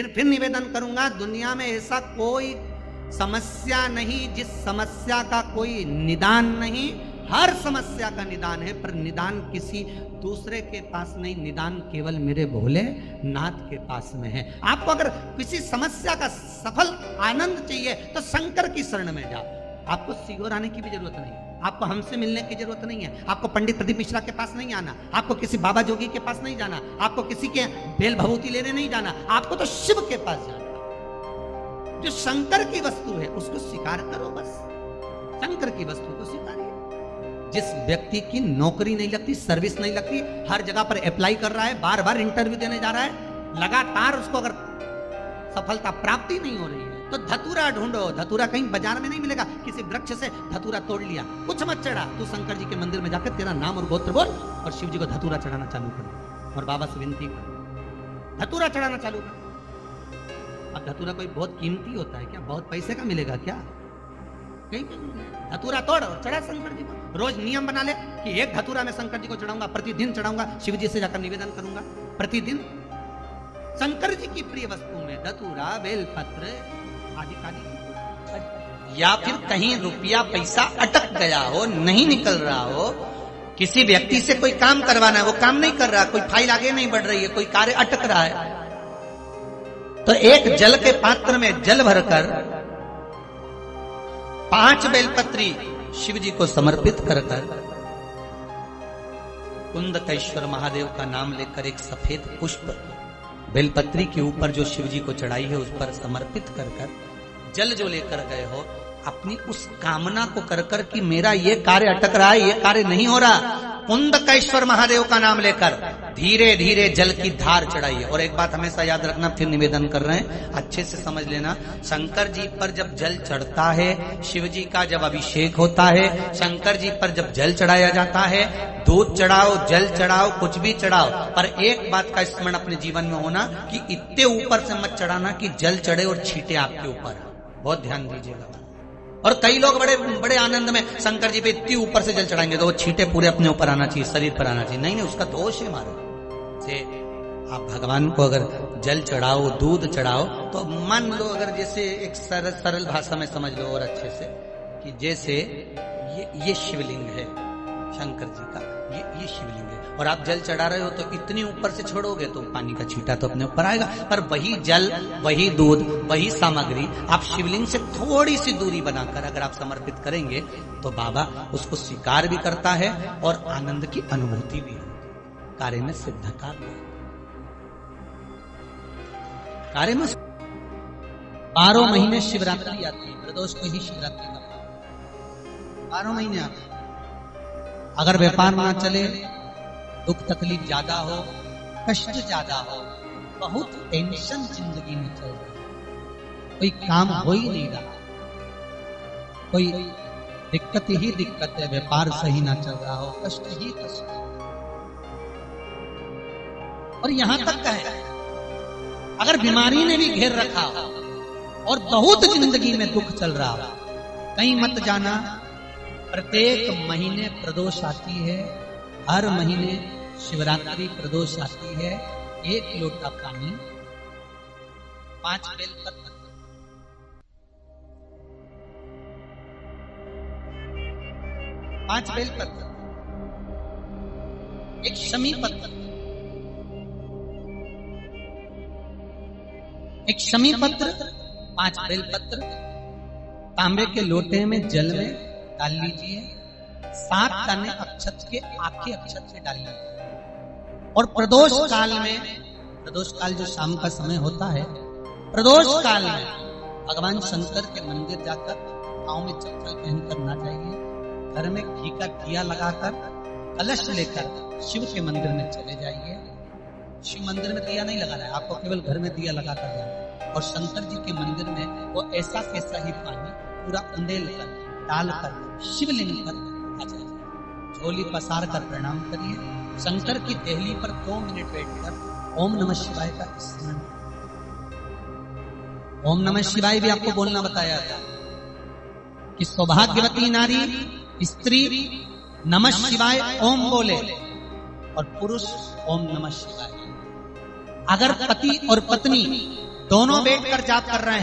फिर निवेदन करूंगा, दुनिया में ऐसा कोई समस्या नहीं जिस समस्या का कोई निदान नहीं। हर समस्या का निदान है, पर निदान किसी दूसरे के पास नहीं, निदान केवल मेरे भोले नाथ के पास में है। आपको अगर किसी समस्या का सफल आनंद चाहिए तो शंकर की शरण में जाओ। आपको सीहोर आने की भी जरूरत नहीं है, आपको हमसे मिलने की जरूरत नहीं है, आपको पंडित प्रदीप मिश्रा के पास नहीं आना, आपको किसी बाबा जोगी के पास नहीं जाना, आपको किसी के बेल भभूति लेने नहीं जाना, आपको तो शिव के पास जाना। जो शंकर की वस्तु है उसको स्वीकार करो, बस शंकर की वस्तु को स्वीकारिए। जिस व्यक्ति की नौकरी नहीं लगती, सर्विस नहीं लगती, हर जगह पर अप्लाई कर रहा है, बार बार इंटरव्यू देने जा रहा है, लगातार उसको अगर सफलता प्राप्ति नहीं हो रही है तो धतूरा ढूंढो। धतूरा कहीं बाजार में नहीं मिलेगा, किसी वृक्ष से धतूरा तोड़ लिया, कुछ मत चढ़ा, तू शंकर जी के मंदिर में जाकर तेरा नाम और गोत्र बोल और शिव जी को धतूरा चढ़ाना चालू कर और बाबा से विनती कर, धतूरा चढ़ाना चालू कर। अब धतूरा कोई बहुत कीमती होता है क्या? बहुत पैसे का मिलेगा क्या? कहीं धतूरा तोड़ और चढ़ा शंकर जी को। रोज नियम बना ले कि एक धतूरा मैं शंकर जी को चढ़ाऊंगा, प्रतिदिन चढ़ाऊंगा, शिव जी से जाकर निवेदन करूंगा प्रतिदिन। शंकर जी की प्रिय वस्तु में धतूरा, बेलपत्र आदि आदि। या फिर कहीं रुपया पैसा अटक गया हो, नहीं निकल रहा हो, किसी व्यक्ति से कोई काम करवाना है, वो काम नहीं कर रहा, कोई फाइल आगे नहीं बढ़ रही है, कोई कार्य अटक रहा है, तो एक जल के पात्र में जल भरकर 5 बेलपत्री शिव जी को समर्पित कर कुंदकेश्वर महादेव का नाम लेकर एक सफेद पुष्प बेलपत्री के ऊपर जो शिव जी को चढ़ाई है उस पर समर्पित कर जल जो लेकर गए हो, अपनी उस कामना को कर कि मेरा ये कार्य अटक रहा है, ये कार्य नहीं हो रहा, कुंदकेश्वर महादेव का नाम लेकर धीरे धीरे जल की धार चढ़ाइए। और एक बात हमेशा याद रखना, फिर निवेदन कर रहे हैं, अच्छे से समझ लेना, शंकर जी पर जब जल चढ़ता है, शिव जी का जब अभिषेक होता है, शंकर जी पर जब जल चढ़ाया जाता है, दूध चढ़ाओ, जल चढ़ाओ, कुछ भी चढ़ाओ, पर एक बात का स्मरण अपने जीवन में होना कि इतने ऊपर से मत चढ़ाना कि जल चढ़े और छींटे आपके ऊपर। बहुत ध्यान दीजिएगा। और कई लोग बड़े बड़े आनंद में शंकर जी पे इतनी ऊपर से जल चढ़ाएंगे तो वो छींटे पूरे अपने ऊपर आना चाहिए, शरीर पर आना चाहिए। नहीं, उसका दोष है मारो से। आप भगवान को अगर जल चढ़ाओ, दूध चढ़ाओ, तो मान लो अगर जैसे एक सरल भाषा में समझ लो और अच्छे से कि जैसे ये शिवलिंग है शंकर जी का, ये शिवलिंग है और आप जल चढ़ा रहे हो तो इतनी ऊपर से छोड़ोगे तो पानी का छींटा तो अपने ऊपर आएगा, पर वही जल, वही दूध, वही सामग्री आप शिवलिंग से थोड़ी सी दूरी बनाकर अगर आप समर्पित करेंगे तो बाबा उसको स्वीकार भी करता है और आनंद की अनुभूति भी होती है। कार्य में सिद्धता भी कार्य में 12 महीने शिवरात्रि आती है, प्रदोष को ही शिवरात्रि का 12 महीने आते हैं। अगर व्यापार ना चले, दुख तकलीफ ज्यादा हो, कष्ट ज्यादा हो, बहुत टेंशन जिंदगी में चल रहा है, कोई काम हो ही नहीं रहा, कोई दिक्कत ही दिक्कत है, व्यापार सही ना चल रहा हो, कष्ट ही कष्ट, और यहां तक का है अगर बीमारी ने भी घेर रखा हो और बहुत जिंदगी में दुख चल रहा हो, कहीं मत जाना, प्रत्येक महीने प्रदोष आती है, हर महीने शिवरात्रि प्रदोष आती है, 1 लोटा पानी, 5 बेलपत्र, 5 बेलपत्र, 1 शमी पत्र, 1 शमी पत्र, 5 बेलपत्र तांबे के लोटे में जल में डाल लीजिए, 7 दाने अक्षत के आखे अक्षत से डाल लीजिए। और प्रदोष काल में, प्रदोष काल जो शाम का समय होता है, प्रदोष काल में भगवान शंकर के मंदिर जाकर पांव में चप्पल पहनकर ना जाइए, घर में घी का दिया लगाकर कलश लेकर शिव के मंदिर में चले जाइए। शिव मंदिर में दिया नहीं लगाना है, आपको केवल घर में दिया लगाकर जाना है। और शंकर जी के मंदिर में वो ऐसा कैसा ही पानी पूरा उंडेल कर डालकर शिवलिंग पर आ जाइए, झोली पसार कर प्रणाम करिए, शंकर की देहली पर 2 मिनट बैठकर ओम नमः शिवाय का स्मरण। ओम नमः शिवाय भी आपको बोलना बताया था कि सौभाग्यवती नारी स्त्री नमः शिवाय ओम बोले और पुरुष ओम नमः शिवाय। अगर पति और पत्नी दोनों बैठकर जाप कर रहे हैं।